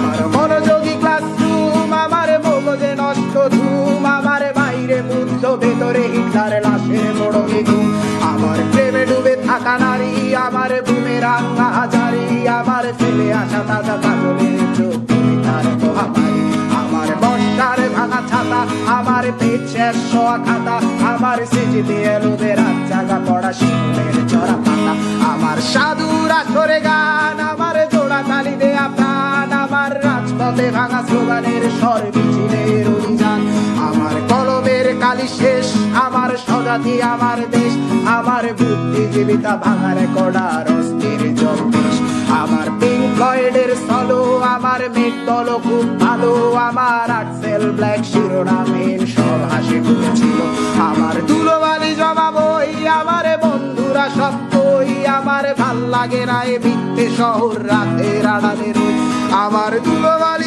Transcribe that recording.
আমার মনোযোগী ক্লাসরুম, আমার মগজে নষ্ট ধুম, আমার বাইরে বুদ্ধ ভেতরে হিটলার লাশের মোড়কে ঘুম। আমার প্রেমে ডুবে থাকা নারী, আমার বুমেরাং হাজারি, আমার ফেলে আসা তাজা কাজলের চোখ তুমি তার মহামারী। আমার বর্ষার ভাঙা ছাতা, আমার পেট শেষ হওয়া খাতা, আমার স্মৃতিতে এলোদের জায়গা পড়া শিমুলের চড়া পাতা। আমার সাধুর আসরে গান, আমার জোড়া তালি দেয়া প্রাণ, আমার রাজপথে ভাঙা স্লোগানের স্বর মিছিলের অভিযান। আমার কলমের কালি শেষ, আমার স্বজাতি আমার দেশ, আমার বুদ্ধিজীবিতা ভাঙার কড়ার অস্থির জম্পেশ। আমার পিঙ্ক ফ্লয়েডের সলো, আমার মেট দল খুব ভালো, আমার আর্টসেল ব্ল্যাক শিরোনামহীন সব হাসি খুঁজছিল। আমার ধুলোবালি জমা বই, আমার বন্ধুরা সব কই, আমার ভাল লাগে না এ মিথ্যে শহর রাতের আড়ালে রই। আমার ধুলোবালি